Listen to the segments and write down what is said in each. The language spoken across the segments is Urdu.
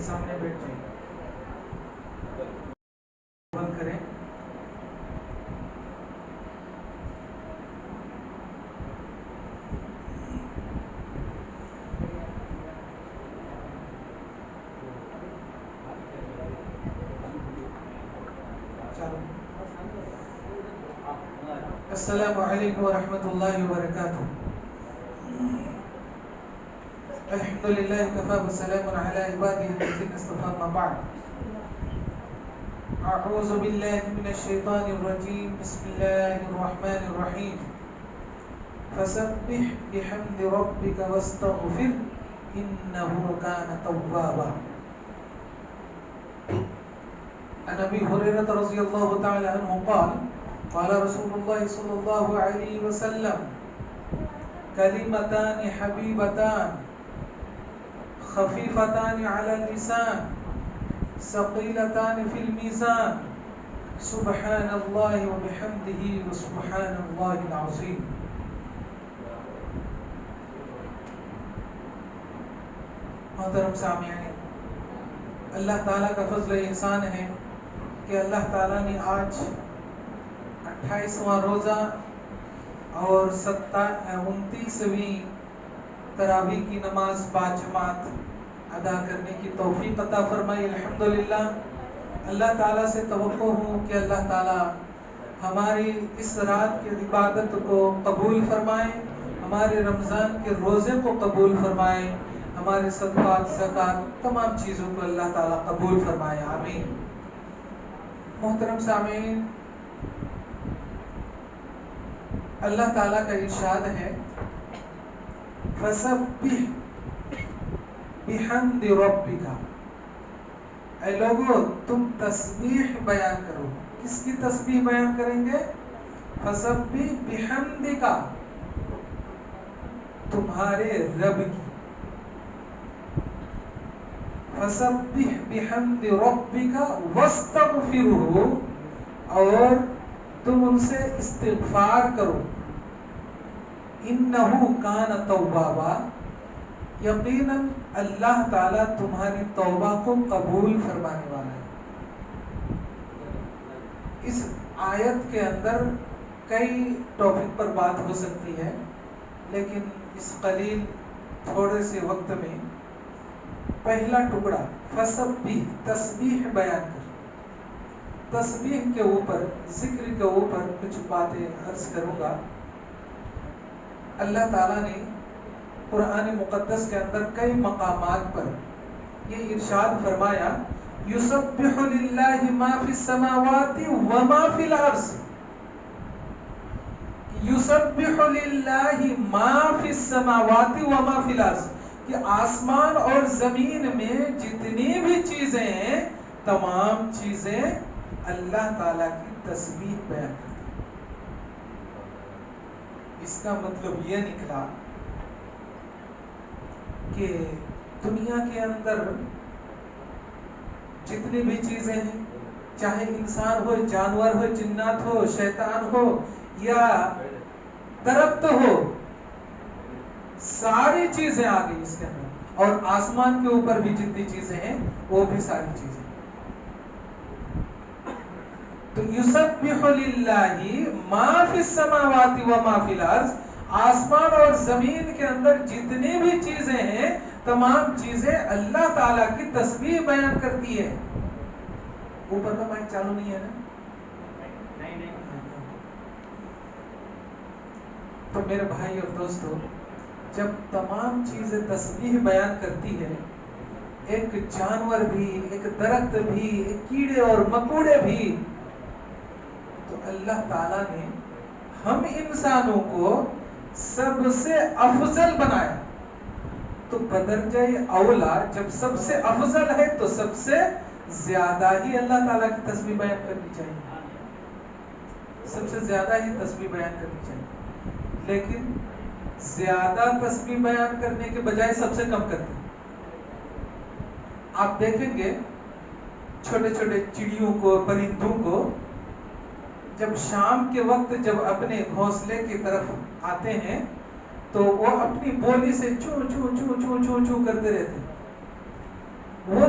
سامنے بیٹھ جائیں. بند کریں. السلام علیکم ورحمۃ اللہ وبرکاتہ. الحمد للہ کفا وسلام علی عباده الذین اصطفى ما بعد. اعوذ باللہ من الشیطان الرجیم. بسم اللہ الرحمن الرحیم. فسبح بحمد ربک واستغفر انه کان توابا. عن ابی ہریرہ رضی اللہ تعالی عنہ قال قال رسول الله صلى الله عليه وسلم كلمتان حبيبتان خفيفتان على اللسان ثقيلتان في الميزان سبحان الله وبحمده وسبحان الله العظيم. محترم سامعین، اللہ تعالیٰ کا فضل احسان ہے کہ اللہ تعالیٰ نے آج 28واں روزہ اور 29ویں تراویح کی نماز باجماعت ادا کرنے کی توفیق عطا فرمائی. الحمدللہ. اللہ تعالیٰ سے توقع ہوں کہ اللہ تعالیٰ ہماری اس رات کی عبادت کو قبول فرمائے، ہمارے رمضان کے روزے کو قبول فرمائے، ہمارے صدقات زکوٰۃ تمام چیزوں کو اللہ تعالیٰ قبول فرمائے. آمین. محترم سامعین، اللہ تعالیٰ کا ارشاد ہے فسبح بحمد ربک. اے لوگو تم تسبیح بیان کرو. کس کی تسبیح بیان کریں گے؟ فسبح بحمدک، تمہارے رب کی. فسبح بحمد ربک واستغفرہ، اور تم ان سے استغفار کرو. انہو کان توابا، یقیناً اللہ تعالیٰ تمہاری توبہ کو قبول فرمانے والا ہے. اس آیت کے اندر کئی ٹاپک پر بات ہو سکتی ہے، لیکن اس قلیل تھوڑے سے وقت میں پہلا ٹکڑا فسبح، تسبیح بیان کر. تسبیح کے اوپر، ذکر کے اوپر کچھ باتیں عرض کروں گا. اللہ تعالیٰ نے قرآن مقدس کے اندر کئی مقامات پر یہ ارشاد فرمایا یسبح للہ ما فی السماوات وما فی الارض. یسبح للہ ما فی السماوات وما فی الارض، کہ آسمان اور زمین میں جتنی بھی چیزیں ہیں تمام چیزیں اللہ تعالیٰ کی تسبیح بیان کرتی ہیں. اس کا مطلب یہ نکلا کہ دنیا کے اندر جتنی بھی چیزیں ہیں، چاہے انسان ہو، جانور ہو، جنات ہو، شیطان ہو یا درخت ہو، ساری چیزیں آ گئی اس کے اندر. اور آسمان کے اوپر بھی جتنی چیزیں ہیں وہ بھی ساری چیزیں. تو یسبح للہ ما فی السماوات وما فی الارض، آسمان اور زمین کے اندر جتنی بھی چیزیں ہیں تمام چیزیں اللہ تعالیٰ کی تسبیح بیان کرتی ہے. اوپر کا مائک چالو نہیں ہے نا؟ تو میرے بھائی اور دوستو، جب تمام چیزیں تسبیح بیان کرتی ہے، ایک جانور بھی، ایک درخت بھی، ایک کیڑے اور مکوڑے بھی، تو اللہ تعالیٰ نے ہم انسانوں کو سب سے افضل بنایا. تو بدرجہ اولا جب سب سے افضل ہے تو سب سے زیادہ ہی اللہ تعالیٰ کی تسبیح بیان کرنی چاہیے، سب سے زیادہ ہی تسبیح بیان کرنی چاہیے. لیکن زیادہ تسبیح بیان کرنے کے بجائے سب سے کم کرتے ہیں. آپ دیکھیں گے چھوٹے چھوٹے چڑیوں کو، پرندوں کو، جب شام کے وقت جب اپنے گھونسلے کی طرف آتے ہیں تو وہ اپنی بولی سے چوں چوں چوں چوں چوں چوں کرتے رہتے ہیں. وہ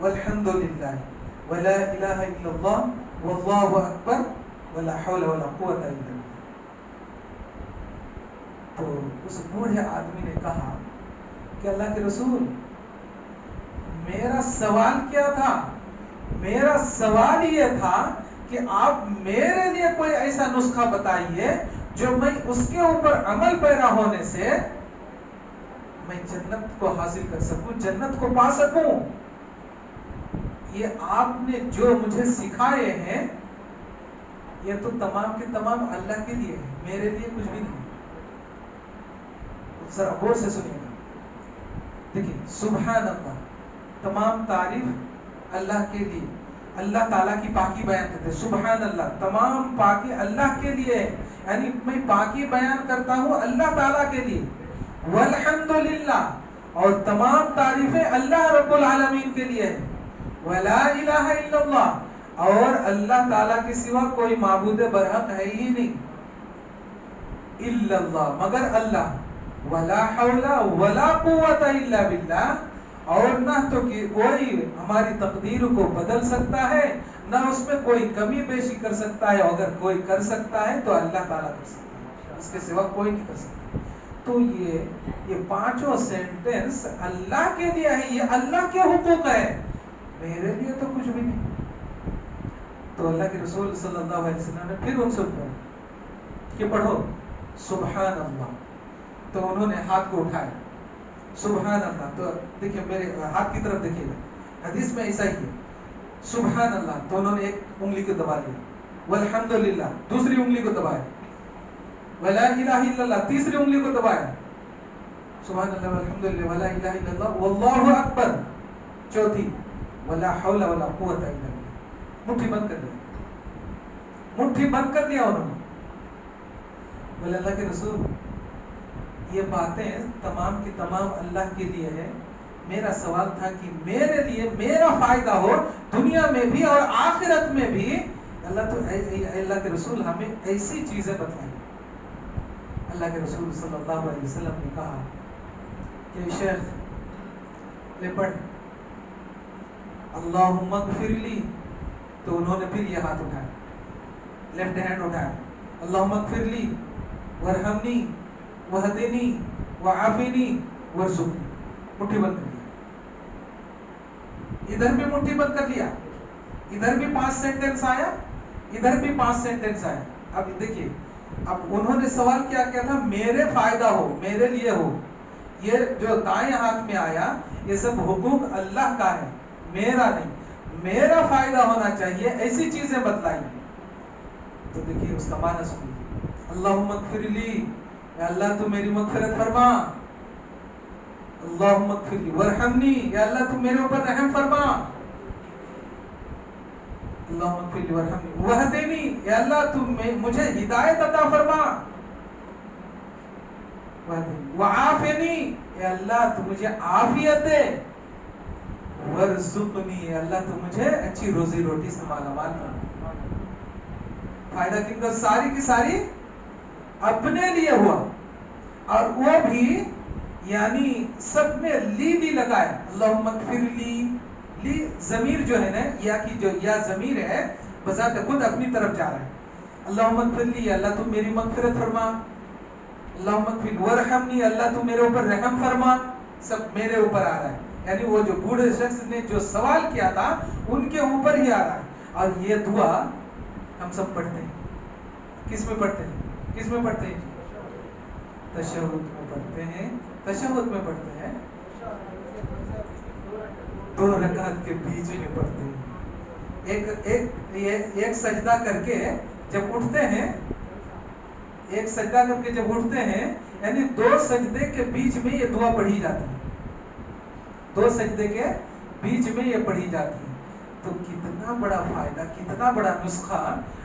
والحمد للہ ولا الہ الا اللہ واللہ اکبر ولا حول ولا قوت الا باللہ. تو اس بوڑھے آدمی نے کہا کہ اللہ کے رسول، میرا سوال کیا تھا؟ میرا سوال یہ تھا کہ آپ میرے لیے کوئی ایسا نسخہ بتائیے جو میں اس کے اوپر عمل پیرا ہونے سے میں جنت کو حاصل کر سکوں، جنت کو پا سکوں. یہ آپ نے جو مجھے سکھائے ہیں یہ تو تمام کے تمام اللہ کے لیے ہے، میرے لیے کچھ بھی نہیں. ذرا غور سے سنیے گا. دیکھیے سبحان اللہ، تمام تعریف اللہ کے لیے، اللہ تعالیٰ کی پاکی بیان کرتے ہیں. سبحان اللہ، تمام پاکی اللہ کے لیے ہے، یعنی میں پاکی بیان کرتا ہوں اللہ تعالیٰ کے لیے. والحمدللہ، اور تمام تعریفیں اللہ رب العالمین کے لیے ہے. ولا الہ الا اللہ، اور اللہ تعالیٰ کے سوا کوئی معبود برحق ہے ہی نہیں. الا اللہ، مگر اللہ. ولا حول ولا قوت الا باللہ، اور نہ تو کہ کوئی ہماری تقدیر کو بدل سکتا ہے، نہ اس میں کوئی کمی بیشی کر سکتا ہے. اگر کوئی کر سکتا ہے تو اللہ تعالیٰ کر سکتا ہے، اس کے سوا کوئی نہیں کر سکتا. تو یہ پانچوں سینٹنس اللہ کے لیے ہے، یہ اللہ کے حقوق ہے، میرے لیے تو کچھ بھی نہیں. تو اللہ کے رسول صلی اللہ علیہ وسلم نے پھر ان سے پوچھا کہ پڑھو سبحان اللہ. تو انہوں نے ہاتھ کو اٹھایا سبحان اللہ. تو دیکھیے میرے ہاتھ کی طرف دیکھیے گا، حدیث میں ایسا ہی ہے. سبحان اللہ، تو انہوں نے ایک انگلی کو دبا لیا. والحمدللہ، دوسری انگلی کو دبایا. ولا الہ الا اللہ، تیسری انگلی کو دبایا. سبحان اللہ والحمدللہ ولا الہ الا اللہ واللہ اکبر، چوتھی. ولا حول ولا قوت الا باللہ. مٹھی بند کر دیا، مٹھی بند کر دیا انہوں نے. بولے اللہ کے رسول، یہ باتیں تمام کی تمام اللہ کے لیے ہے. میرا سوال تھا کہ میرے لیے میرا فائدہ ہو دنیا میں بھی اور آخرت میں بھی. اللہ کے رسول ہمیں ایسی چیزیں بتائیں. اللہ کے رسول صلی اللہ علیہ وسلم نے کہا کہ شیخ لے پڑھ اللہم اغفر لی. تو انہوں نے پھر یہ ہاتھ اٹھایا، لیفٹ ہینڈ اٹھایا. اللہم اغفر لی ورحمنی وہدنی وعافنی ورزقنی. مٹھی بند کر لیا، ادھر بھی مٹھی بند کر لیا. ادھر بھی 5 سینٹنس آیا، ادھر بھی 5 سینٹنس آیا. اب دیکھیے، اب انہوں نے سوال کیا تھا؟ میرے فائدہ ہو، میرے لیے ہو. یہ جو دائیں ہاتھ میں آیا یہ سب حقوق اللہ کا ہے، میرا نہیں. میرا فائدہ ہونا چاہیے، ایسی چیزیں بتلائی. تو دیکھیے اس کا معنی سنیے. اللہم اغفر لی، یا اللہ تو میری مغفرت فرما. اللہم اغفر لی ورحمنی، یا اللہ تو میرے اوپر رحم فرما. اللہم اغفر لی ورحمنی وہدنی، یا اللہ تو مجھے ہدایت عطا فرما. وعافنی، یا اللہ تو مجھے عافیت دے. ورزقنی، اللہ تو مجھے اچھی روزی روٹی سے مالا مال کرنا. فائدہ کن کا؟ ساری کی ساری اپنے لیے ہوا، اور وہ بھی یعنی سب میں لی لگائے. اللہم اغفر لی، لی ضمیر جو ہے نا، یا کی جو یا ضمیر ہے بذات خود اپنی طرف جا رہا ہے. اللہم اغفر لی، اللہ تو میری مغفرت فرما. اللہم اغفر ورحمنی، اللہ تو میرے اوپر رحم فرما. سب میرے اوپر آ رہا ہے، یعنی وہ جو بوڑھے شخص نے جو سوال کیا تھا ان کے اوپر ہی آ رہا ہے. اور یہ دعا ہم سب پڑھتے ہیں. کس میں پڑھتے ہیں؟ کس میں پڑھتے ہیں؟ تشہد میں پڑھتے ہیں. تشہد میں پڑھتے ہیں، 2 رکعت کے بیچ میں پڑھتے ہیں. ایک سجدہ کر کے جب اٹھتے ہیں، ایک سجدہ کر کے جب اٹھتے ہیں، یعنی 2 سجدے کے بیچ میں یہ دعا پڑھی جاتی ہے. 2 سجدے کے بیچ میں یہ پڑھی جاتی ہے. تو کتنا بڑا فائدہ، کتنا بڑا نسخہ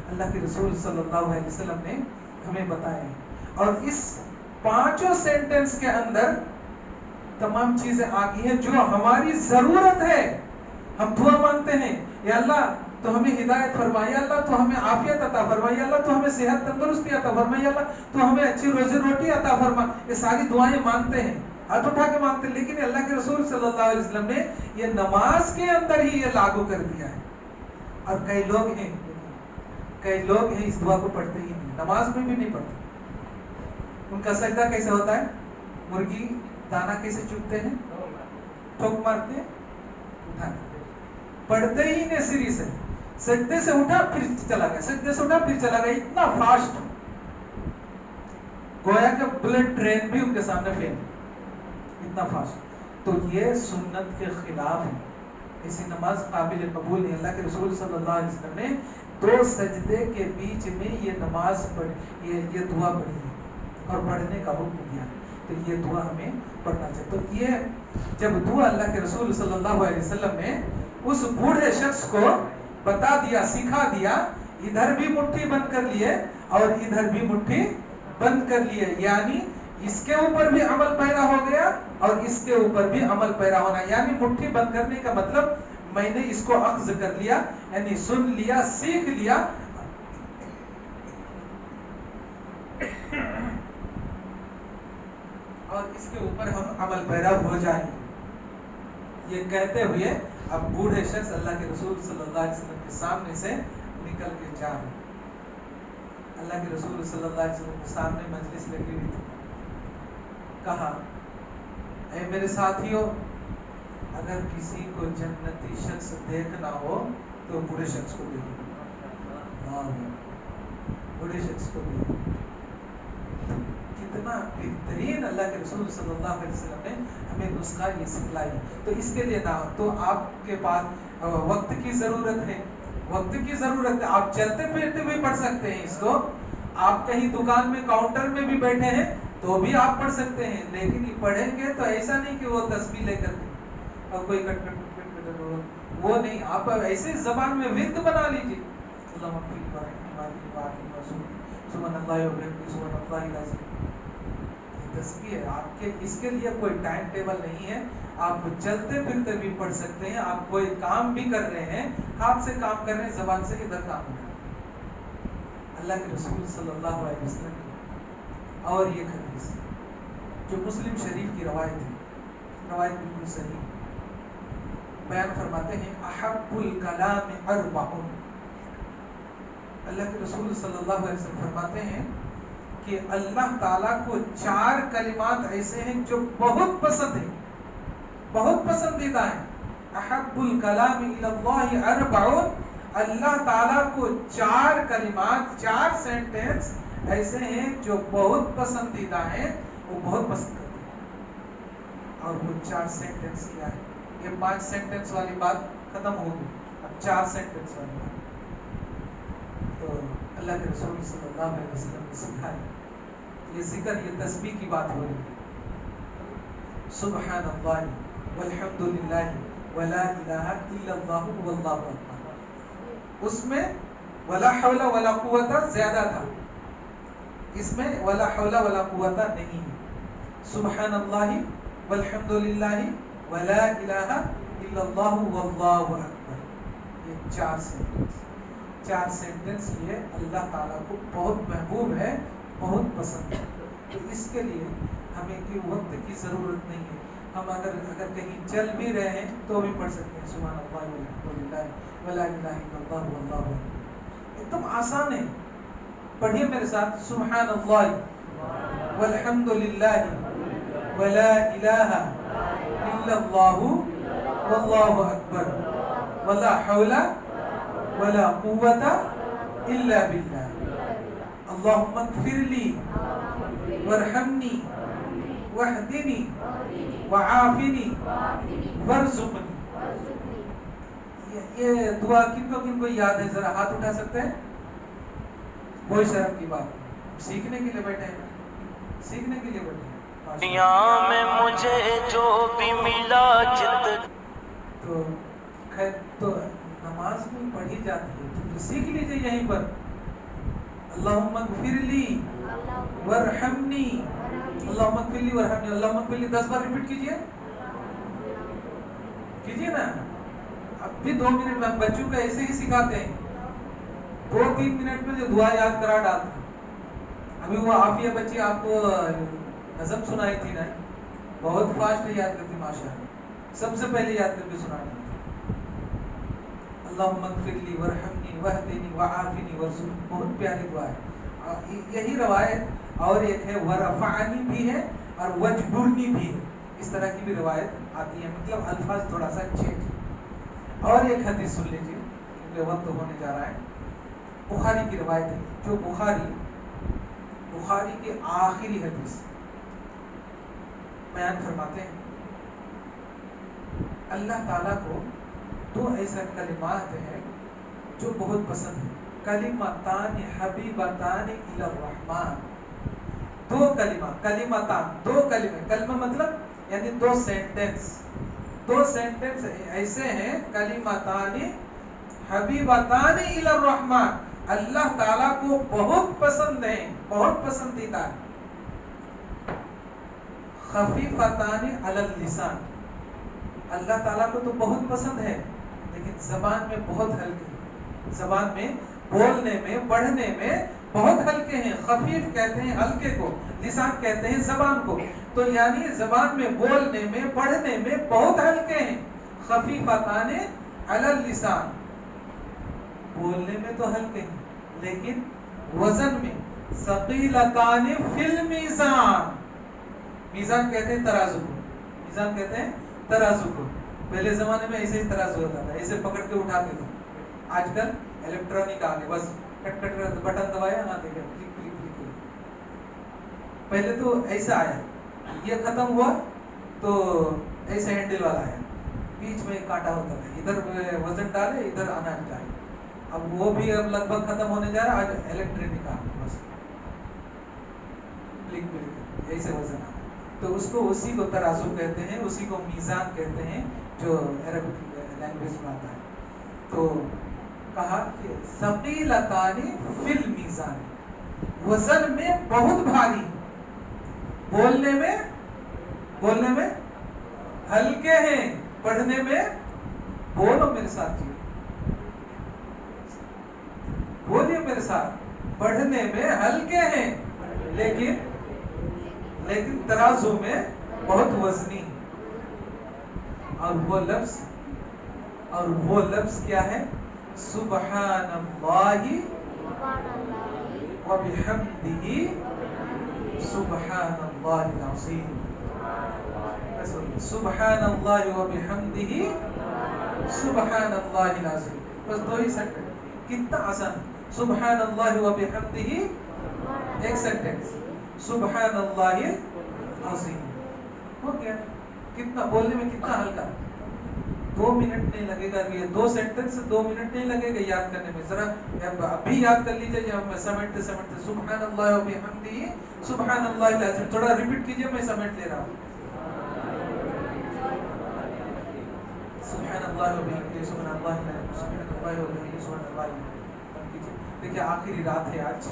اللہ کے رسول صلی اللہ علیہ وسلم نے ہمیں بتایا ہے. اور اس 5 سینٹنس کے اندر تمام چیزیں آ گئی ہیں جو ہماری ضرورت ہے. ہم دعا مانگتے ہیں، یا اللہ تو ہمیں ہدایت فرما، یا اللہ تو ہمیں عافیت عطا فرما، یا اللہ تو ہمیں صحت تندرستی عطا فرما، یا اللہ تو ہمیں اچھی روزی روٹی عطا فرما. یہ ساری دعائیں مانگتے ہیں. ہاتھ اٹھا کے مانگتے ہیں، لیکن اللہ کے رسول صلی اللہ علیہ وسلم نے یہ نماز کے اندر ہی یہ لاگو کر دیا ہے. اور کئی لوگ ہیں اس دعا کو پڑھتے ہی نہیں، نماز میں بھی نہیں پڑھتے. ان کا سجدہ کیسے ہوتا ہے؟ مرغی دانا کیسے چگتے ہیں؟ ٹھوک مارتے ہیں، اٹھاتے، پڑھتے ہی نہیں سری سے. سجدے سے اٹھا پھر چلا گیا، سجدے سے اٹھا پھر چلا گیا، اتنا فاسٹ، گویا کہ بلٹ ٹرین بھی ان کے سامنے فیل، اتنا فاسٹ. تو یہ سنت کے خلاف ہے، ایسی نماز قابل قبول نہیں. اللہ کے رسول صلی اللہ علیہ وسلم نے 2 سجدے کے بیچ میں یہ نماز پڑھی، یہ دعا پڑھی ہے اور پڑھنے کا حکم دیا. تو یہ دعا ہمیں پڑھنا چاہیے. تو یہ جب دعا اللہ کے رسول صلی اللہ علیہ وسلم نے اس بوڑھے شخص کو بتا دیا، سکھا دیا، ادھر بھی مٹھی بند کر لیے اور ادھر بھی مٹھی بند کر لیے، یعنی اس کے اوپر بھی عمل پیرا ہو گیا اور اس کے اوپر بھی عمل پیرا ہونا. یعنی مٹھی بند کرنے کا مطلب میں نے اس کو اخذ کر لیا، یعنی سن لیا، سیکھ لیا، اور اس کے اوپر ہم عمل پیرا ہو جائیں گے. یہ کہتے ہوئے اب بوڑھے شخص اللہ کے رسول صلی اللہ علیہ وسلم کے سامنے سے نکل کے جا رہے. اللہ کے رسول صلی اللہ علیہ وسلم کے سامنے مجلس لگی ہوئی تھی. کہا، اے میرے ساتھیوں، اگر کسی کو جنتی شخص دیکھنا ہو تو بوڑھے شخص کو دیکھو. بوڑھے شخص کو دیکھو. کتنا بہترین اللہ کے رسول صلی اللہ علیہ وسلم نے ہمیں نسخہ یہ سکھلائی. تو اس کے لیے نہ تو آپ کے پاس وقت کی ضرورت ہے، وقت کی ضرورت ہے. آپ چلتے پھرتے بھی پڑھ سکتے ہیں اس کو. آپ کہیں دکان میں کاؤنٹر میں بھی بیٹھے ہیں تو بھی آپ پڑھ سکتے ہیں. لیکن یہ پڑھیں گے تو ایسا نہیں کہ وہ تسبیح لے کر اور کوئی کٹ کٹ کٹ کٹ کٹ، وہ نہیں. آپ ایسے زبان میں ورد بنا لیجیے. اللہم صل سبحان اللہ وبحمدہ سبحان اللہ العظیم. تسبیح ہے آپ کے، اس کے لیے کوئی ٹائم ٹیبل نہیں ہے. آپ چلتے پھرتے بھی پڑھ سکتے ہیں. آپ کوئی کام بھی کر رہے ہیں، ہاتھ سے کام کر رہے ہیں، زبان سے ادھر کام کر رہے ہیں. اللہ کے رسول صلی اللہ علیہ وسلم کی اور یہ حدیث جو مسلم شریف کی روایت ہے، روایت بالکل صحیح بیان فرماتے ہیں، احب الکلام اربع. اللہ کے رسول صلی اللہ علیہ وسلم فرماتے ہیں کہ اللہ تعالیٰ کو 4 کلمات ایسے ہیں جو بہت پسند ہیں، بہت پسندیدہ ہیں. احب الکلام الی اللہ اربع. اللہ تعالیٰ کو 4 کلمات، 4 سینٹنس ایسے ہیں جو بہت پسندیدہ ہیں، وہ بہت پسند کرتے ہیں. اور وہ 4 سینٹنس کیا ہے؟ یہ 5 سینٹنس والی بات ختم ہوگی، اب 4 سینٹنس والی بات. تو اللہ کے رسول صلی اللہ علیہ وسلم نے سکھایا. یہ ذکر، یہ تسبیح کی بات ہو رہی ہے. سبحان اللہ والحمد للہ ولا الہ الا اللہ واللہ اکبر. اس میں ولا حول ولا قوت زیادہ تھا، اس میں ولا حول ولا قوت نہیں ہے. سبحان اللہ والحمد للہ ولا الہ الا اللہ واللہ اکبر. یہ 4 سینٹنس یہ اللہ تعالیٰ کو بہت محبوب ہے، بہت پسند ہے. تو اس کے لیے ہمیں کوئی وقت کی ضرورت نہیں ہے. ہم اگر کہیں چل بھی رہے ہیں تو بھی پڑھ سکتے ہیں سبحان اللہ والحمد للہ ولا الہ الا اللہ واللہ اکبر. ایک دم آسان ہے. پڑھیے میرے ساتھ، سبحان اللہ والحمد للہ ولا الہ الا اللہ واللہ اکبر ولا حول ولا قوت الا باللہ. اللہم اغفر لی وارحمنی واہدنی وعافنی وارزقنی. یہ دعا کن کو یاد ہے؟ ذرا ہاتھ اٹھا سکتے ہیں؟ کوئی شرم کی بات نہیں. سیکھنے کے لیے بیٹھے ہیں، سیکھنے کے لیے بیٹھے ہیں. دنیا میں مجھے جو بھی ملا جت تو خیر، تو نماز میں پڑھی جاتی ہے تو سیکھ لیجیے یہیں پر. اللہم اغفر لی وارحمنی، اللہم اغفر لی وارحمنی. اللہم اغفر لی 10 بار ریپیٹ کیجیے نا. اب بھی 2 منٹ میں بچوں کو ایسے ہی سکھاتے ہیں، 2-3 منٹ میں جو دعا یاد کرا ڈالتے ہیں. ابھی وہ عافیہ بچی آپ کو نظم سنائی تھی نا، بہت فاسٹ یاد کرتی ماشاءاللہ، سب سے پہلے یاد کر کے سنانا. اللہم اغفر لی ورحمنی واہدنی وعافنی ورزقنی، بہت پیاری دعا ہے. یہی روایت اور ایک ہے ورفعنی بھی ہے اور وجبرنی بھی ہے، اس طرح کی بھی روایت آتی ہے، مطلب الفاظ تھوڑا سا چینج. اور ایک حدیث سن لیجیے کیونکہ وقت ہونے جا رہا ہے. بخاری کی روایت ہے، جو بخاری کی آخری حدیث بیان فرماتے ہیں اللہ تعالیٰ کو دو ایسا کلمات ہیں جو بہت پسند ہیں. کلمتان حبیبتان الی الرحمن، دو کلمتان، دو کلمے، کلمہ مطلب یعنی دو سینٹنس ایسے ہیں، کلمتان حبیبتان الی الرحمن، اللہ تعالیٰ کو بہت پسند ہیں، بہت پسندیدہ ہے. خفیفتان علی اللسان، اللہ تعالیٰ کو تو بہت پسند ہے لیکن زبان میں بہت ہلکے ہیں، زبان میں بولنے میں پڑھنے میں بہت ہلکے ہیں. خفیف کہتے ہیں ہلکے کو، لسان کہتے ہیں زبان کو، تو یعنی زبان میں بولنے میں پڑھنے میں بہت ہلکے ہیں. خفیفتان علی اللسان، بولنے میں تو ہلکے ہیں لیکن وزن میں ثقیلتان فی المیزان، میزان کہتے ہیں ترازو کو، میزان کہتے ہیں ترازو کو. پہلے زمانے میں ایسے ہی ترازو ہوتا تھا، ایسے پکڑ کے اٹھاتے تھے. آج کل الیکٹرانک آ گئے، بس کٹ کٹ بٹن دبایا، ہاں دیکھیں کلک کلک کلک. پہلے تو ایسا آیا، یہ ختم ہوا تو ایسے ہینڈل والا آیا، بیچ میں کانٹا ہوتا تھا، ادھر وزن ڈالے ادھر اناج ڈالے. اب وہ بھی اب لگ بھگ ختم ہونے جا رہا ہے، آج الیکٹرانک آ گیا، بس کلک کلک ایسے وزن آ. تو اس کو اسی کو ترازو کہتے ہیں، اسی کو میزان کہتے ہیں جو عربک لینگویج میں آتا ہے. تو کہا کہ ثقیلتان فی المیزان، وزن میں بہت بھاری، بولنے میں ہلکے ہیں، پڑھنے میں، بولو میرے ساتھ جی، بولیے میرے ساتھ، پڑھنے میں ہلکے ہیں لیکن ترازو میں بہت وزنی. اور وہ لفظ کیا ہے؟ سبحان اللہ وبحمدہ سبحان اللہ العظیم. سبحان اللہ وبحمدہ سبحان اللہ العظیم. بس دو ہی سیکنڈ، کتنا آسان. سبحان اللہ وبحمدہ ایک سینٹنس، سبحان اللہ عظیم، ہو گیا. کتنا بولنے میں کتنا ہلکا، 2 منٹ نہیں لگے گا. یہ 2 سینٹنس 2 منٹ نہیں لگے گا یاد کرنے میں. ذرا ابھی یاد کر لیجیے جب سمیٹتے سبحان اللہ وبحمدہ سبحان اللہ العظیم. تھوڑا ریپیٹ کیجیے، میں سمیٹ لے رہا ہوں. سبحان اللہ وبحمدہ سبحان اللہ العظیم سبحان اللہ وبحمدہ سبحان اللہ. دیکھیے آخری رات ہے آج.